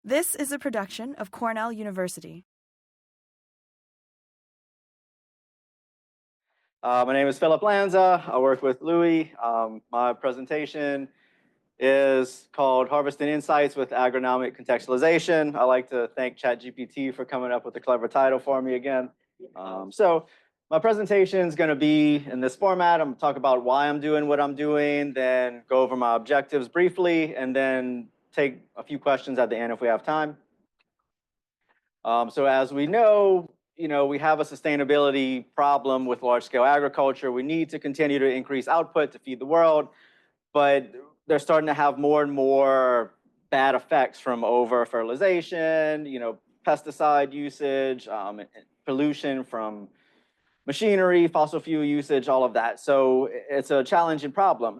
This is a production of Cornell University. My name is Phillip Lanza. I work with Louis. My presentation is called Harvesting Insights with Agronomic Contextualization. I like to thank ChatGPT for coming up with a clever title for me again. So my presentation is going to be in this format. I'm going to talk about why I'm doing what I'm doing, then go over my objectives briefly, and then take a few questions at the end if we have time. So as we know, we have a sustainability problem with large-scale agriculture. We need to continue to increase output to feed the world, but they're starting to have more and more bad effects from over-fertilization, pesticide usage, pollution from machinery, fossil fuel usage, all of that. So it's a challenging problem.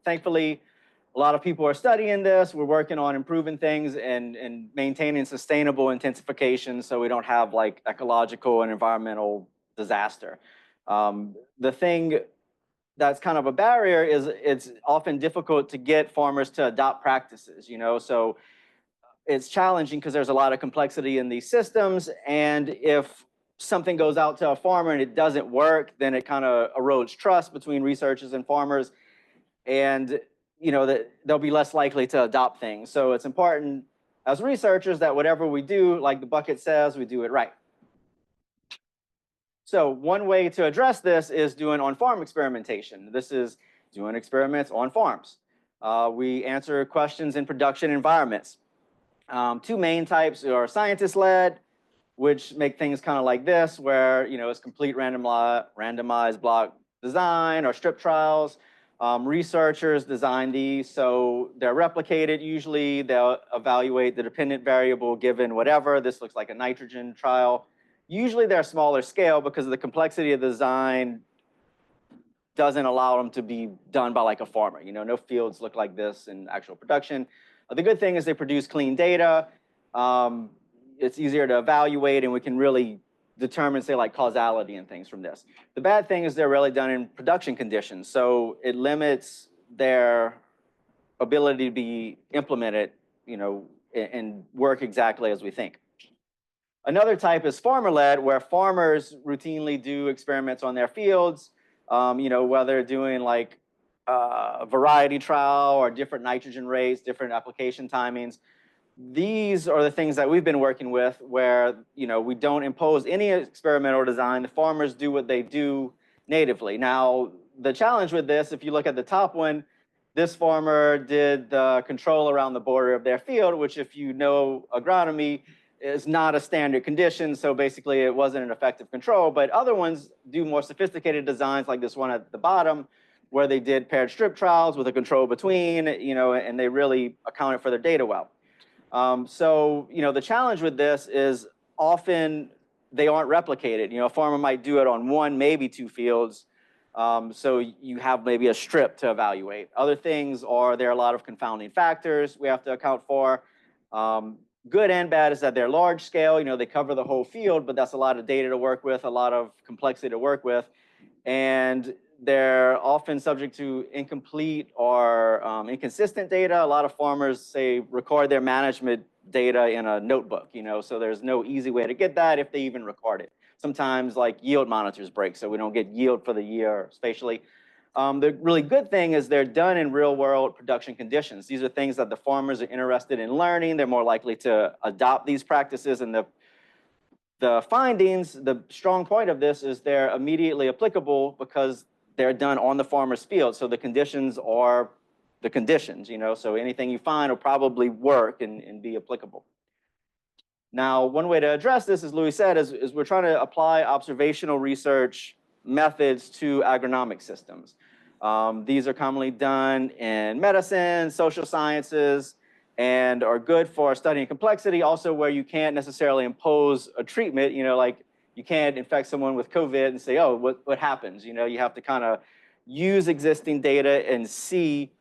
Thankfully, a lot of people are studying this. We're working on improving things and maintaining sustainable intensification so we don't have like ecological and environmental disaster. The thing that's kind of a barrier is it's often difficult to get farmers to adopt practices, so it's challenging because there's a lot of complexity in these systems. And if something goes out to a farmer and it doesn't work, then it kind of erodes trust between researchers and farmers. And that they'll be less likely to adopt things. So it's important as researchers that whatever we do, like the bucket says, we do it right. So one way to address this is doing on-farm experimentation. This is doing experiments on farms. We answer questions in production environments. Two main types are scientist-led, which make things kind of like this, where it's complete randomized block design or strip trials. Researchers design these, so they're replicated. Usually they'll evaluate the dependent variable given whatever. This looks like a nitrogen trial. Usually they're smaller scale because the complexity of the design doesn't allow them to be done by like a farmer. No fields look like this in actual production. The good thing is they produce clean data. It's easier to evaluate, and we can really determine, say, like causality and things from this. The bad thing is they're really done in production conditions, so it limits their ability to be implemented, and work exactly as we think. Another type is farmer-led, where farmers routinely do experiments on their fields, whether doing like a variety trial or different nitrogen rates, different application timings. These are the things that we've been working with where, we don't impose any experimental design. The farmers do what they do natively. Now, the challenge with this, if you look at the top one, this farmer did the control around the border of their field, which if you know agronomy, is not a standard condition. So basically it wasn't an effective control, but other ones do more sophisticated designs like this one at the bottom, where they did paired strip trials with a control between, and they really accounted for their data well. So, the challenge with this is often they aren't replicated. A farmer might do it on one, maybe two fields. So you have maybe a strip to evaluate. Other things are there are a lot of confounding factors we have to account for. Good and bad is that they're large scale. They cover the whole field, but that's a lot of data to work with, a lot of complexity to work with. And they're often subject to incomplete or inconsistent data. A lot of farmers, say, record their management data in a notebook, so there's no easy way to get that if they even record it. Sometimes like yield monitors break, so we don't get yield for the year spatially. The really good thing is they're done in real world production conditions. These are things that the farmers are interested in learning. They're more likely to adopt these practices, and the findings, the strong point of this is they're immediately applicable because they're done on the farmer's field. So the conditions are the conditions, so anything you find will probably work and be applicable. Now, one way to address this, as Louis said, is we're trying to apply observational research methods to agronomic systems. These are commonly done in medicine, social sciences, and are good for studying complexity, also where you can't necessarily impose a treatment, like you can't infect someone with COVID and say, oh, what happens? You have to kind of use existing data and see,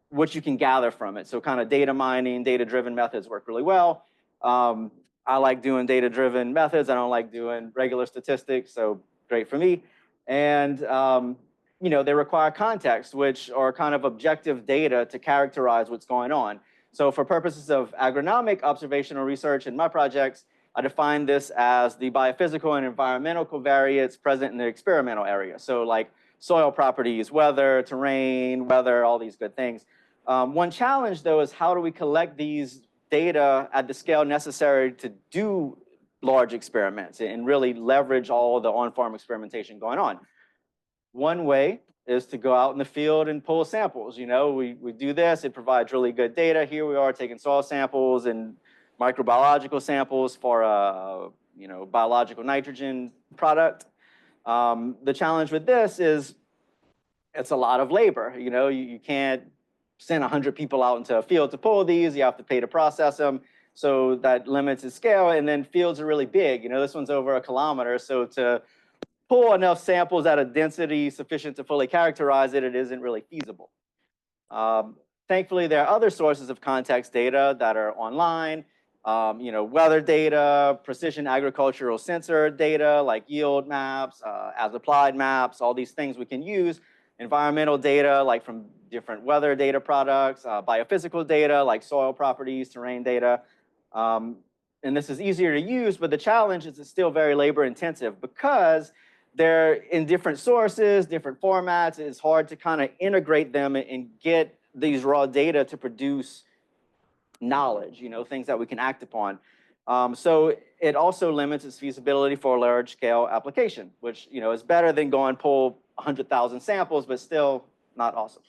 what you can gather from it. So kind of data mining, data-driven methods work really well. I like doing data-driven methods. I don't like doing regular statistics, so great for me. And they require context, which are kind of objective data to characterize what's going on. So for purposes of agronomic observational research in my projects, I define this as the biophysical and environmental covariates present in the experimental area. So like soil properties, weather, terrain, weather, all these good things. One challenge, though, is how do we collect these data at the scale necessary to do large experiments and really leverage all the on-farm experimentation going on? One way is to go out in the field and pull samples. You know, we do this, it provides really good data. Here we are taking soil samples and microbiological samples for a biological nitrogen product. The challenge with this is it's a lot of labor. You know, you can't send 100 people out into a field to pull these. You have to pay to process them. So that limits its scale. And then fields are really big. You know, this one's over 1 kilometer. So to pull enough samples at a density sufficient to fully characterize it, it isn't really feasible. Thankfully, there are other sources of context data that are online. Weather data, precision agricultural sensor data like yield maps, as applied maps, all these things we can use. Environmental data like from different weather data products, biophysical data like soil properties, terrain data. And this is easier to use, but the challenge is it's still very labor intensive because they're in different sources, different formats. It's hard to kind of integrate them and get these raw data to produce knowledge, things that we can act upon. So it also limits its feasibility for a large scale application, which, is better than go and pull 100,000 samples, but still not awesome.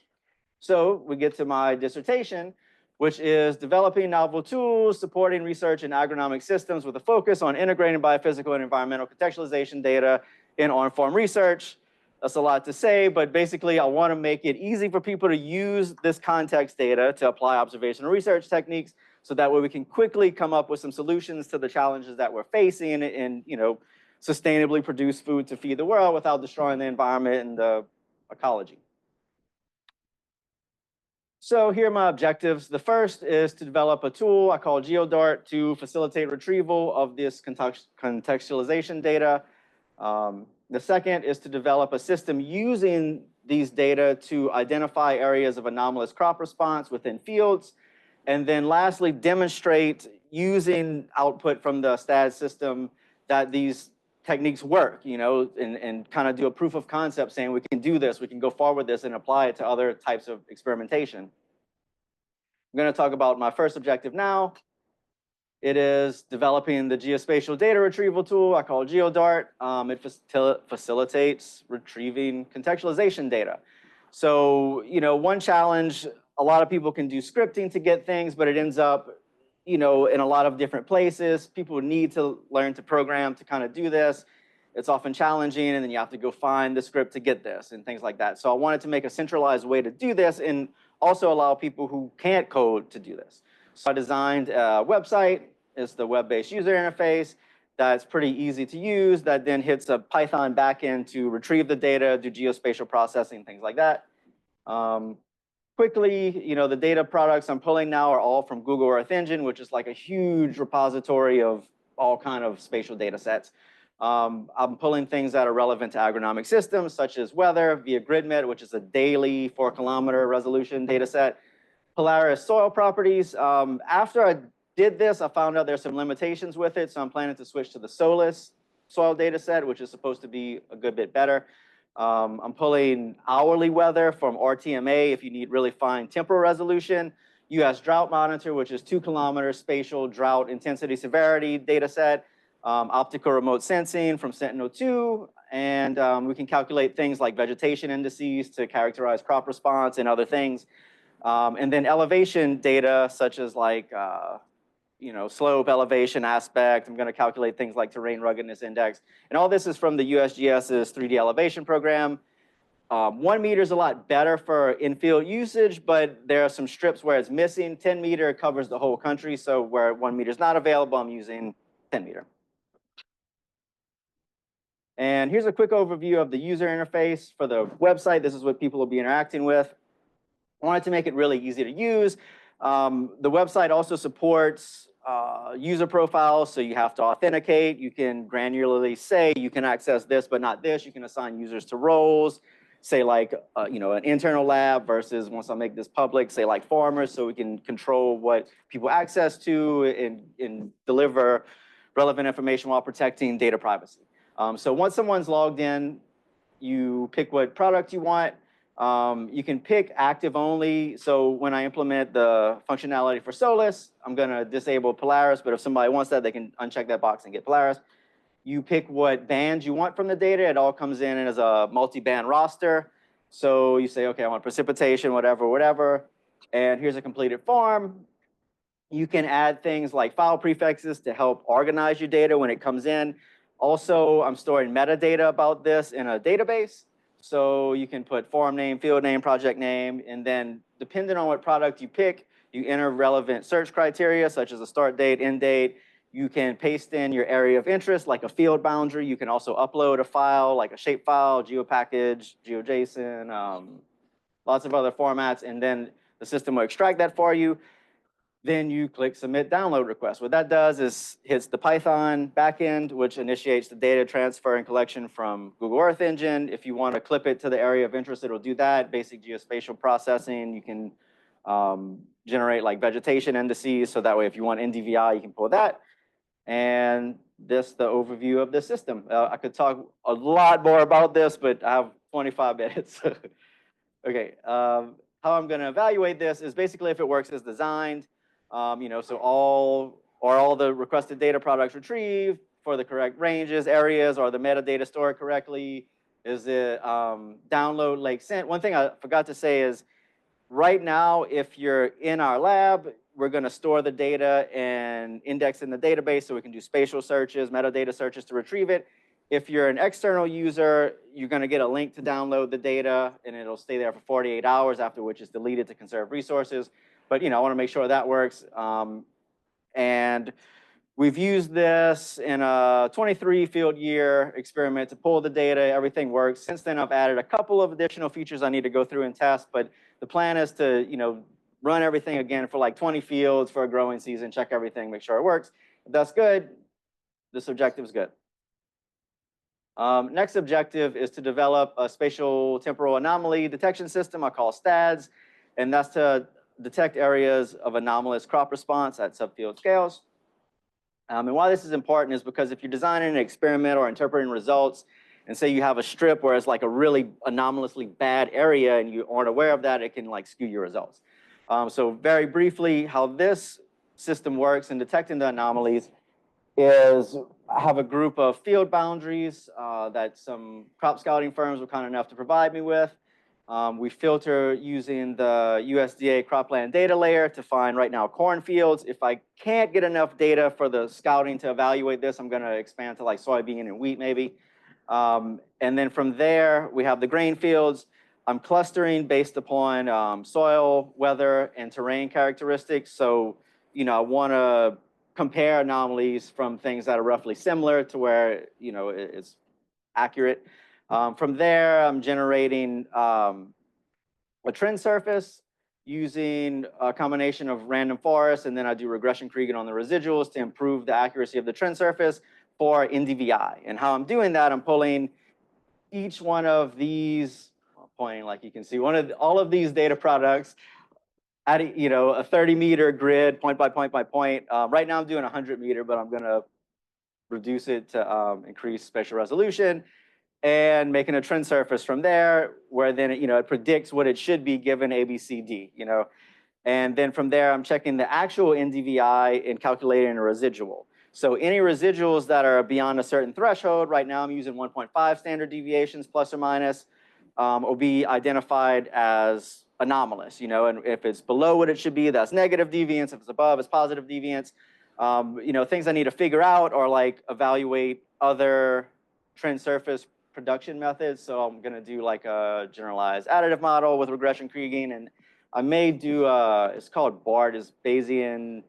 So we get to my dissertation, which is developing novel tools, supporting research in agronomic systems with a focus on integrating biophysical and environmental contextualization data in on-farm research. That's a lot to say, but basically I want to make it easy for people to use this context data to apply observational research techniques so that way we can quickly come up with some solutions to the challenges that we're facing and sustainably produce food to feed the world without destroying the environment and the ecology. So here are my objectives. The first is to develop a tool I call GeoDart to facilitate retrieval of this contextualization data. The second is to develop a system using these data to identify areas of anomalous crop response within fields. And then lastly, demonstrate using output from the STAD system that these techniques work, and kind of do a proof of concept saying we can do this, we can go forward with this and apply it to other types of experimentation. I'm going to talk about my first objective now. It is developing the geospatial data retrieval tool I call GeoDart. It facilitates retrieving contextualization data. So, one challenge, a lot of people can do scripting to get things, but it ends up, in a lot of different places. People need to learn to program to kind of do this. It's often challenging, and then you have to go find the script to get this and things like that. So I wanted to make a centralized way to do this and also allow people who can't code to do this. So I designed a website. It's the web-based user interface that's pretty easy to use, that then hits a Python backend to retrieve the data, do geospatial processing, things like that. Quickly, the data products I'm pulling now are all from Google Earth Engine, which is like a huge repository of all kind of spatial data sets. I'm pulling things that are relevant to agronomic systems, such as weather via GridMet, which is a daily 4-kilometer resolution data set. Polaris soil properties. After I did this, I found out there's some limitations with it, so I'm planning to switch to the Solus soil data set, which is supposed to be a good bit better. I'm pulling hourly weather from RTMA if you need really fine temporal resolution. US Drought Monitor, which is 2-kilometer spatial drought intensity severity data set. Optical remote sensing from Sentinel-2, and we can calculate things like vegetation indices to characterize crop response and other things. And then elevation data, such as like, slope, elevation, aspect. I'm going to calculate things like terrain ruggedness index. And all this is from the USGS's 3D elevation program. 1 meter is a lot better for in-field usage, but there are some strips where it's missing. 10 meter covers the whole country, so where 1 meter is not available, I'm using 10 meter. And here's a quick overview of the user interface for the website. This is what people will be interacting with. I wanted to make it really easy to use. The website also supports user profiles, so you have to authenticate. You can granularly say you can access this, but not this. You can assign users to roles. say like, an internal lab versus once I make this public, say like farmers, so we can control what people access to and deliver relevant information while protecting data privacy. So once someone's logged in, you pick what product you want. You can pick active only. So when I implement the functionality for Solus, I'm going to disable Polaris. But if somebody wants that, they can uncheck that box and get Polaris. You pick what bands you want from the data. It all comes in as a multi-band roster. So you say, okay, I want precipitation, whatever, whatever. And here's a completed form. You can add things like file prefixes to help organize your data when it comes in. Also, I'm storing metadata about this in a database. So you can put form name, field name, project name, and then depending on what product you pick, you enter relevant search criteria such as a start date, end date. You can paste in your area of interest like a field boundary. You can also upload a file like a shape file, GeoPackage, GeoJSON, lots of other formats, and then the system will extract that for you. Then you click submit download request. What that does is hits the Python backend, which initiates the data transfer and collection from Google Earth Engine. If you want to clip it to the area of interest, it'll do that. Basic geospatial processing. You can generate like vegetation indices. So that way, if you want NDVI, you can pull that. And this the overview of the system. I could talk a lot more about this, but I have 25 minutes. Okay, how I'm going to evaluate this is basically if it works as designed. So all the requested data products retrieved for the correct ranges, areas, or the metadata stored correctly? Is it download lake sent? One thing I forgot to say is right now, if you're in our lab, we're going to store the data and index in the database so we can do spatial searches, metadata searches to retrieve it. If you're an external user, you're going to get a link to download the data, and it'll stay there for 48 hours, after which it's deleted to conserve resources. But I want to make sure that works. And we've used this in a 23 field year experiment to pull the data. Everything works. Since then, I've added a couple of additional features I need to go through and test. But the plan is to run everything again for like 20 fields for a growing season, check everything, make sure it works. If that's good, this objective is good. Next objective is to develop a spatial temporal anomaly detection system I call STADS, and that's to detect areas of anomalous crop response at subfield scales. And why this is important is because if you're designing an experiment or interpreting results, and say you have a strip where it's like a really anomalously bad area and you aren't aware of that, it can like skew your results. So very briefly, how this system works in detecting the anomalies is I have a group of field boundaries that some crop scouting firms were kind enough to provide me with. We filter using the USDA cropland data layer to find right now cornfields. If I can't get enough data for the scouting to evaluate this, I'm going to expand to like soybean and wheat maybe. And then from there, we have the grain fields. I'm clustering based upon soil, weather, and terrain characteristics. So, I want to compare anomalies from things that are roughly similar to where, it's accurate. From there, I'm generating a trend surface using a combination of random forest, and then I do regression kriging on the residuals to improve the accuracy of the trend surface for NDVI. And how I'm doing that, I'm pulling each one of these, pointing like you can see, all of these data products at a 30-meter grid, point by point by point. Right now I'm doing 100-meter, but I'm going to reduce it to increase spatial resolution, and making a trend surface from there, where then it predicts what it should be given ABCD. And then from there, I'm checking the actual NDVI and calculating a residual. So any residuals that are beyond a certain threshold, right now I'm using 1.5 standard deviations plus or minus, will be identified as anomalous. And if it's below what it should be, that's negative deviance. If it's above, it's positive deviance. Things I need to figure out or like evaluate other trend surface production methods. So I'm going to do like a generalized additive model with regression kriging, and I may do it's called BART, is Bayesian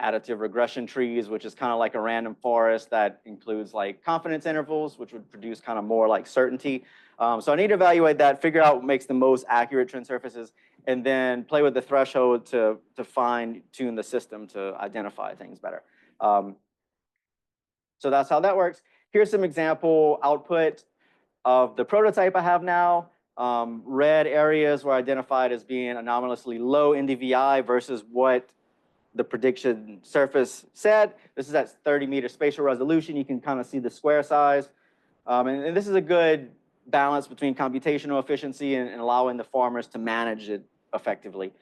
additive regression trees, which is kind of like a random forest that includes like confidence intervals, which would produce kind of more like certainty. So I need to evaluate that, figure out what makes the most accurate trend surfaces, and then play with the threshold to fine tune the system to identify things better. So that's how that works. Here's some example output of the prototype I have now. Red areas were identified as being anomalously low NDVI versus what the prediction surface said. This is at 30-meter spatial resolution. You can kind of see the square size. And this is a good balance between computational efficiency and allowing the farmers to manage it effectively.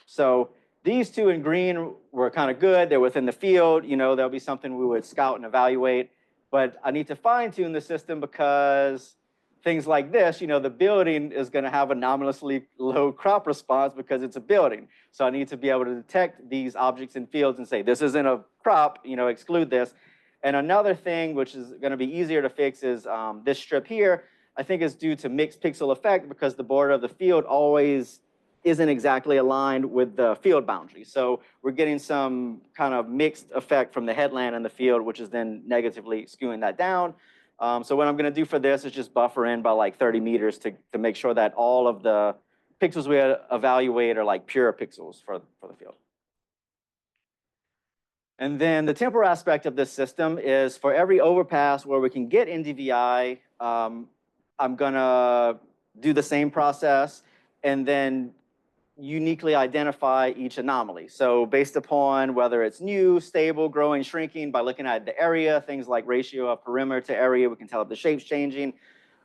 So these two in green were kind of good. They're within the field. You know, there'll be something we would scout and evaluate. But I need to fine tune the system because things like this, you know, the building is going to have anomalously low crop response because it's a building. So I need to be able to detect these objects in fields and say, this isn't a crop, you know, exclude this. And another thing, which is going to be easier to fix, is this strip here, I think is due to mixed pixel effect because the border of the field always isn't exactly aligned with the field boundary. So we're getting some kind of mixed effect from the headland in the field, which is then negatively skewing that down. So what I'm going to do for this is just buffer in by like 30 meters to make sure that all of the pixels we evaluate are like pure pixels for the field. And then the temporal aspect of this system is for every overpass where we can get NDVI, I'm going to do the same process and then uniquely identify each anomaly. So based upon whether it's new, stable, growing, shrinking, by looking at the area, things like ratio of perimeter to area, we can tell if the shape's changing.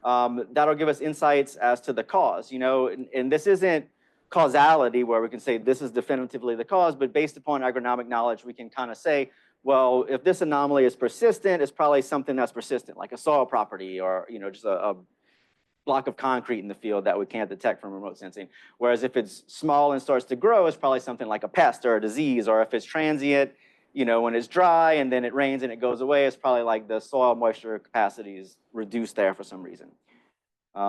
That'll give us insights as to the cause, you know, and this isn't causality where we can say this is definitively the cause, but based upon agronomic knowledge, we can kind of say, well, if this anomaly is persistent, it's probably something that's persistent, like a soil property or, you know, just a block of concrete in the field that we can't detect from remote sensing. Whereas if it's small and starts to grow, it's probably something like a pest or a disease, or if it's transient, you know, when it's dry and then it rains and it goes away, it's probably like the soil moisture capacity is reduced there for some reason.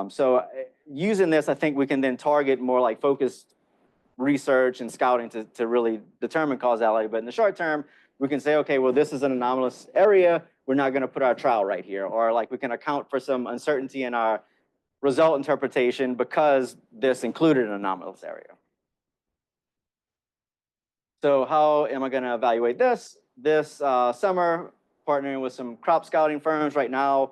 So using this, I think we can then target more like focused research and scouting to really determine causality. But in the short term, we can say, okay, well, this is an anomalous area. We're not going to put our trowel right here. Or like we can account for some uncertainty in our result interpretation because this included an anomalous area. So how am I going to evaluate this? This summer, partnering with some crop scouting firms right now,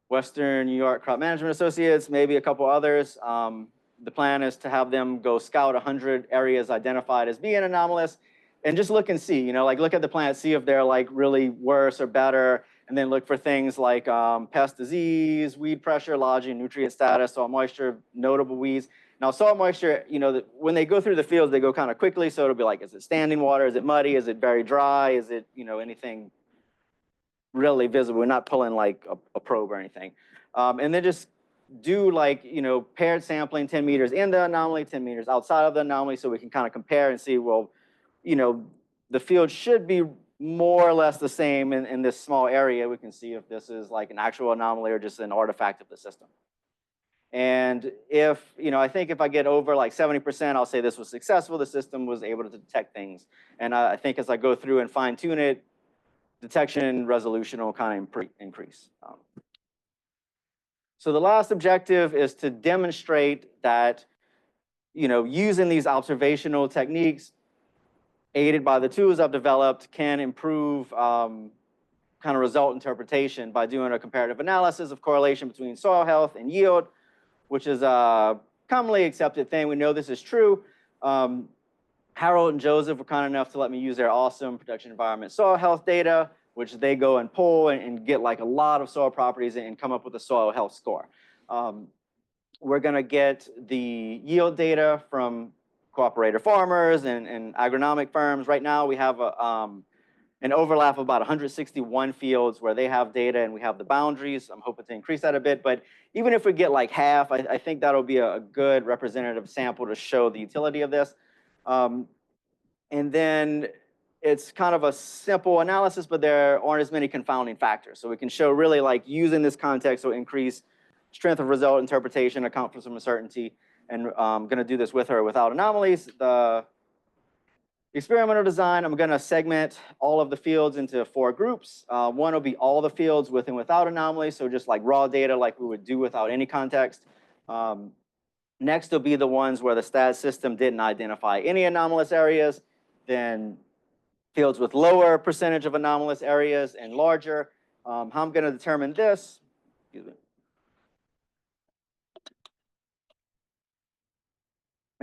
Western New York Crop Management Associates, maybe a couple others. The plan is to have them go scout 100 areas identified as being anomalous and just look and see, you know, like look at the plant, see if they're like really worse or better, and then look for things like pest disease, weed pressure, lodging, nutrient status, soil moisture, notable weeds. Now, soil moisture, you know, when they go through the fields, they go kind of quickly. So it'll be like, is it standing water? Is it muddy? Is it very dry? Is it, you know, anything really visible? We're not pulling like a probe or anything. And then just do like, you know, paired sampling 10 meters in the anomaly, 10 meters outside of the anomaly, so we can kind of compare and see, well, you know, the field should be more or less the same in this small area. We can see if this is like an actual anomaly or just an artifact of the system. And if, you know, I think if I get over like 70%, I'll say this was successful. The system was able to detect things. And I think as I go through and fine tune it, detection resolution will kind of increase. So the last objective is to demonstrate that, you know, using these observational techniques aided by the tools I've developed can improve kind of result interpretation by doing a comparative analysis of correlation between soil health and yield, which is a commonly accepted thing. We know this is true. Harold and Joseph were kind enough to let me use their awesome production environment soil health data, which they go and pull and get like a lot of soil properties and come up with a soil health score. We're going to get the yield data from cooperator farmers and agronomic firms. Right now, we have an overlap of about 161 fields where they have data and we have the boundaries. I'm hoping to increase that a bit. But even if we get like half, I think that'll be a good representative sample to show the utility of this. And then it's kind of a simple analysis, but there aren't as many confounding factors. So we can show really like using this context will increase strength of result interpretation, account for some uncertainty. And I'm going to do this with or without anomalies. The experimental design, I'm going to segment all of the fields into 4 groups. One will be all the fields with and without anomalies, so just like raw data like we would do without any context. Next will be the ones where the stat system didn't identify any anomalous areas, then fields with lower percentage of anomalous areas and larger. How I'm going to determine this, excuse me.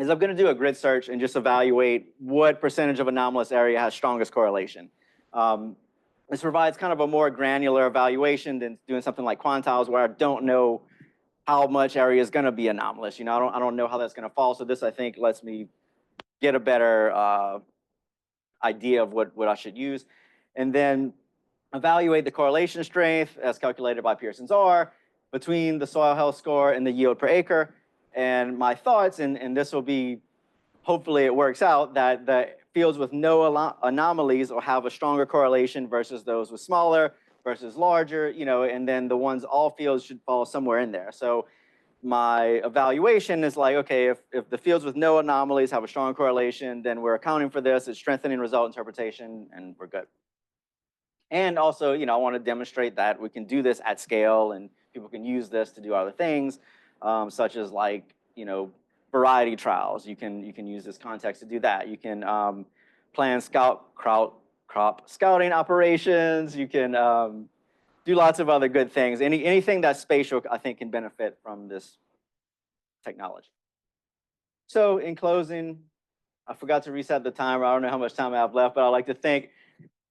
is I'm going to do a grid search and just evaluate what percentage of anomalous area has strongest correlation. This provides kind of a more granular evaluation than doing something like quantiles where I don't know how much area is going to be anomalous. You know, I don't know how that's going to fall. So this, I think, lets me get a better idea of what I should use. And then evaluate the correlation strength as calculated by Pearson's R between the soil health score and the yield per acre. And my thoughts, and this will be, hopefully it works out, that the fields with no anomalies will have a stronger correlation versus those with smaller versus larger, you know, and then the ones, all fields should fall somewhere in there. So my evaluation is like, okay, if the fields with no anomalies have a strong correlation, then we're accounting for this, it's strengthening result interpretation, and we're good. And also, you know, I want to demonstrate that we can do this at scale and people can use this to do other things, such as like, you know, variety trials. You can use this context to do that. You can plan crop scouting operations. You can do lots of other good things. Anything that's spatial, I think, can benefit from this technology. So in closing, I forgot to reset the timer. I don't know how much time I have left, but I'd like to thank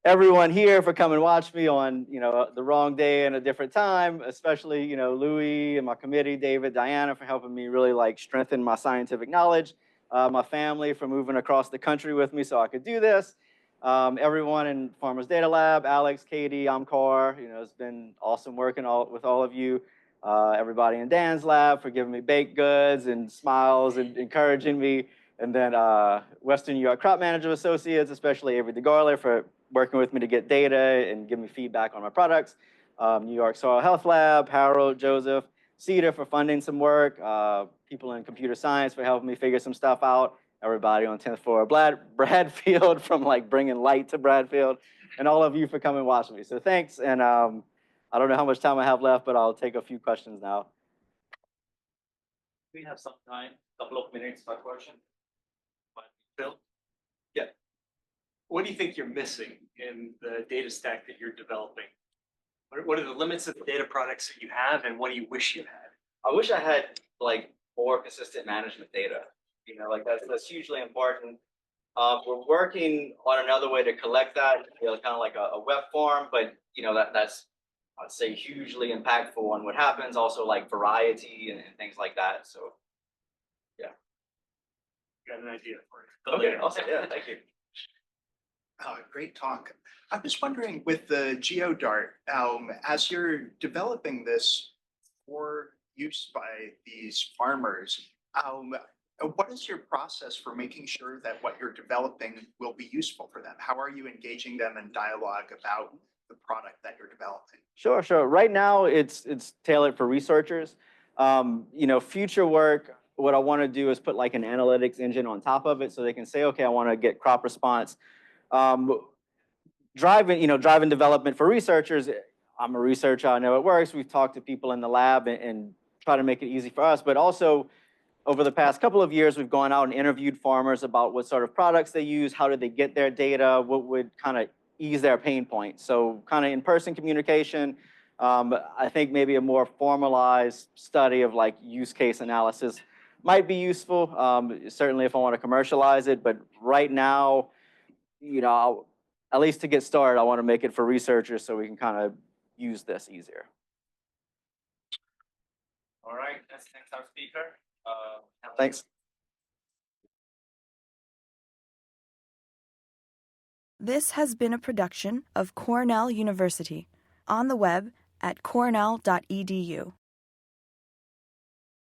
everyone here for coming and watch me on, you know, the wrong day and a different time, especially, you know, Louis and my committee, David, Diana, for helping me really like strengthen my scientific knowledge, my family for moving across the country with me so I could do this, everyone in Farmers Data Lab, Alex, Katie, Amcar, you know, it's been awesome working with all of you, everybody in Dan's lab for giving me baked goods and smiles and encouraging me, and then Western New York Crop Manager Associates, especially Avery DeGarler for working with me to get data and give me feedback on my products. New York Soil Health Lab, Harold, Joseph, CEDA for funding some work, people in computer science for helping me figure some stuff out, everybody on 10th floor Bradfield from like bringing light to Bradfield, and all of you for coming and watching me. So thanks, and I don't know how much time I have left, but I'll take a few questions now. We have some time, a couple of minutes per question. Phil? Yeah. What do you think you're missing in the data stack that you're developing? What are the limits of the data products that you have, and what do you wish you had? I wish I had like more consistent management data. You know, like that's hugely important. We're working on another way to collect that, you know, kind of like a web form, but you know that's I'd say hugely impactful on what happens. Also, like variety and things like that. So, yeah. Got an idea for it. Okay, awesome. Yeah, thank you. Great talk. I was wondering with the GeoDart, as you're developing this for use by these farmers, what is your process for making sure that what you're developing will be useful for them? How are you engaging them in dialogue about the product that you're developing? Sure. Right now, it's tailored for researchers. You know, future work, what I want to do is put like an analytics engine on top of it so they can say, okay, I want to get crop response. Driving development for researchers, I'm a researcher, I know it works. We've talked to people in the lab and try to make it easy for us, but also over the past couple of years, we've gone out and interviewed farmers about what sort of products they use, how did they get their data, what would kind of ease their pain points. So kind of in-person communication, I think maybe a more formalized study of like use case analysis might be useful, certainly if I want to commercialize it, but right now, you know, at least to get started, I want to make it for researchers so we can kind of use this easier. All right, thanks our speaker. Thanks. This has been a production of Cornell University, on the web at cornell.edu.